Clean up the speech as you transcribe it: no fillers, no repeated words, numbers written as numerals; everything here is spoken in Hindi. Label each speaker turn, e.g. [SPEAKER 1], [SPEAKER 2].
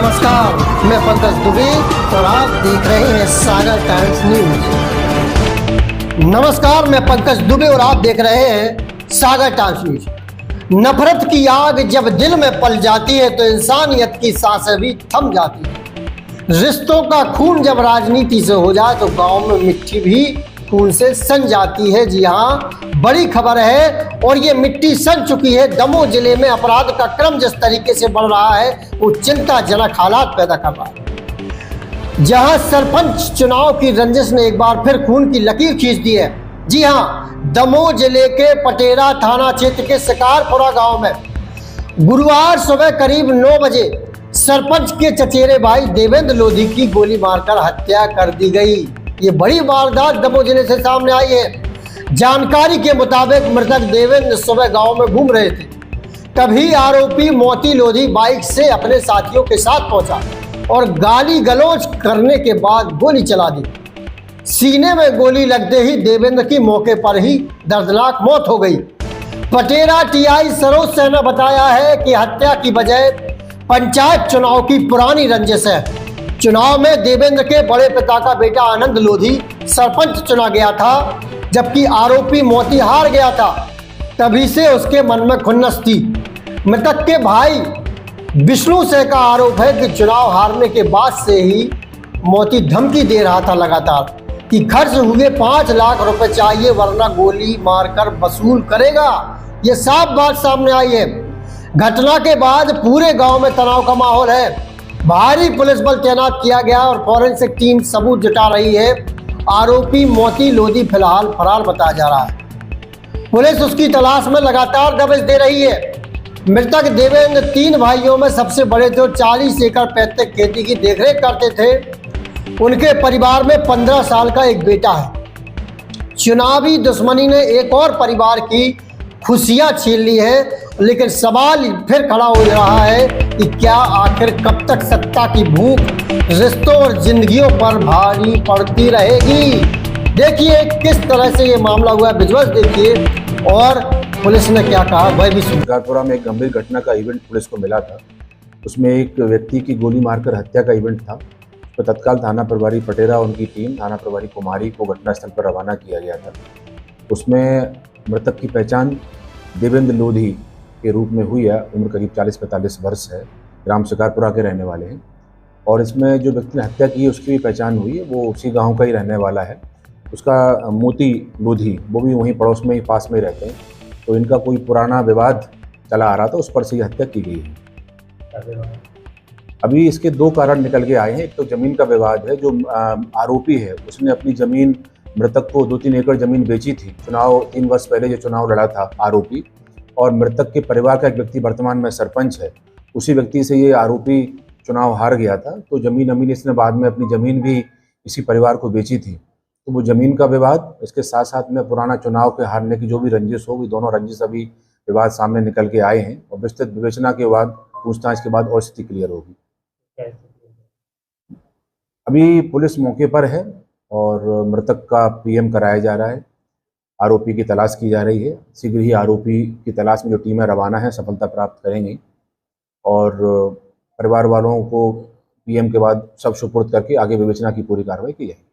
[SPEAKER 1] नमस्कार, मैं पंकज दुबे और आप देख रहे हैं सागर टाइम्स न्यूज। नमस्कार, मैं पंकज दुबे और आप देख रहे हैं सागर टाइम्स न्यूज। नफरत की आग जब दिल में पल जाती है तो इंसानियत की सांसें भी थम जाती है। रिश्तों का खून जब राजनीति से हो जाए तो गांव में मिट्टी भी खून से सन जाती है। जी हाँ, बड़ी खबर है और ये मिट्टी सन चुकी है। दमोह जिले में अपराध का क्रम जिस तरीके से बढ़ रहा है वो चिंताजनक हालात पैदा कर रहा है। जहां सरपंच चुनाव की रंजिश ने एक बार फिर खून की लकीर खींच दी है। जी हाँ, दमोह जिले के पटेरा थाना क्षेत्र के शिकारपुरा गांव में गुरुवार सुबह करीब 9 बजे सरपंच के चचेरे भाई देवेंद्र लोधी की गोली मारकर हत्या कर दी गई। ये बड़ी वारदात दमोह जिले से सामने आई है। जानकारी के मुताबिक मृतक देवेंद्र सुबह गांव में घूम रहे थे, तभी आरोपी मोती लोधी बाइक से अपने साथियों के साथ पहुंचा और गाली गलौज करने के बाद गोली चला दी। सीने में गोली लगते ही देवेंद्र की मौके पर ही दर्दनाक मौत हो गई। पटेरा टीआई सरोज सिंह ने बताया है कि हत्या की वजह पंचायत चुनाव की पुरानी रंजिश है। चुनाव में देवेंद्र के बड़े पिता का बेटा आनंद लोधी सरपंच चुना गया था, जबकि आरोपी मोती हार गया था। तभी से उसके मन में खुन्नस थी। मृतक के भाई विष्णु सिंह का आरोप है कि चुनाव हारने के बाद से ही मोती धमकी दे रहा था लगातार कि खर्च हुए 5 लाख रुपए चाहिए वरना गोली मारकर वसूल करेगा। ये साफ बात सामने आई है। घटना के बाद पूरे गांव में तनाव का माहौल है। भारी पुलिस बल तैनात किया गया और फॉरेंसिक टीम सबूत जुटा रही है। आरोपी मोती लोधी फिलहाल फरार बताया जा रहा है। पुलिस उसकी तलाश में लगातार दबिश दे रही है। मृतक देवेंद्र 3 भाइयों में सबसे बड़े थे और 40 एकड़ पैतृक खेती की देखरेख करते थे। उनके परिवार में 15 साल का एक बेटा है। चुनावी दुश्मनी ने एक और परिवार की खुशियां छीन ली है, लेकिन सवाल फिर खड़ा हो रहा है कि क्या आखिर कब तक सत्ता की भूख रिश्तों और जिंदगियों पर भारी पड़ती रहेगी। देखिए किस तरह से ये मामला हुआ, विजुअल्स देखिए और पुलिस ने क्या कहा वह भी सुनिए।
[SPEAKER 2] शिकारपुरा में एक गंभीर घटना का इवेंट पुलिस को मिला था। उसमें एक व्यक्ति की गोली मारकर हत्या का इवेंट था। तो तत्काल थाना प्रभारी पटेरा और उनकी टीम थाना प्रभारी कुमारी को घटनास्थल पर रवाना किया गया था। उसमें मृतक की पहचान देवेंद्र लोधी के रूप में हुई है। उम्र करीब 40-45 वर्ष है। ग्राम शिकारपुरा के रहने वाले हैं और इसमें जो व्यक्ति ने हत्या की है उसकी भी पहचान हुई है। वो उसी गांव का ही रहने वाला है। उसका मोती लोधी वो भी वहीं पड़ोस में ही पास में ही रहते हैं। तो इनका कोई पुराना विवाद चला आ रहा था, उस पर से ये हत्या की गई है। अभी इसके 2 कारण निकल के आए हैं। एक तो ज़मीन का विवाद है। जो आरोपी है उसने अपनी ज़मीन मृतक को 2-3 एकड़ ज़मीन बेची थी। 3 वर्ष पहले जो चुनाव लड़ा था आरोपी, और मृतक के परिवार का एक व्यक्ति वर्तमान में सरपंच है। उसी व्यक्ति से ये आरोपी चुनाव हार गया था। तो ज़मीन इसने बाद में अपनी ज़मीन भी इसी परिवार को बेची थी। तो वो ज़मीन का विवाद, इसके साथ साथ में पुराना चुनाव के हारने की जो भी रंजिश हो, वो दोनों रंजिश अभी विवाद सामने निकल के आए हैं और विस्तृत विवेचना के बाद पूछताछ के बाद और स्थिति क्लियर होगी। अभी पुलिस मौके पर है और मृतक का पीएम कराया जा रहा है। आरोपी की तलाश की जा रही है। शीघ्र ही आरोपी की तलाश में जो टीमें रवाना है सफलता प्राप्त करेंगी और परिवार वालों को पीएम के बाद सब सुपुर्द करके आगे विवेचना की पूरी कार्रवाई की जाएगी।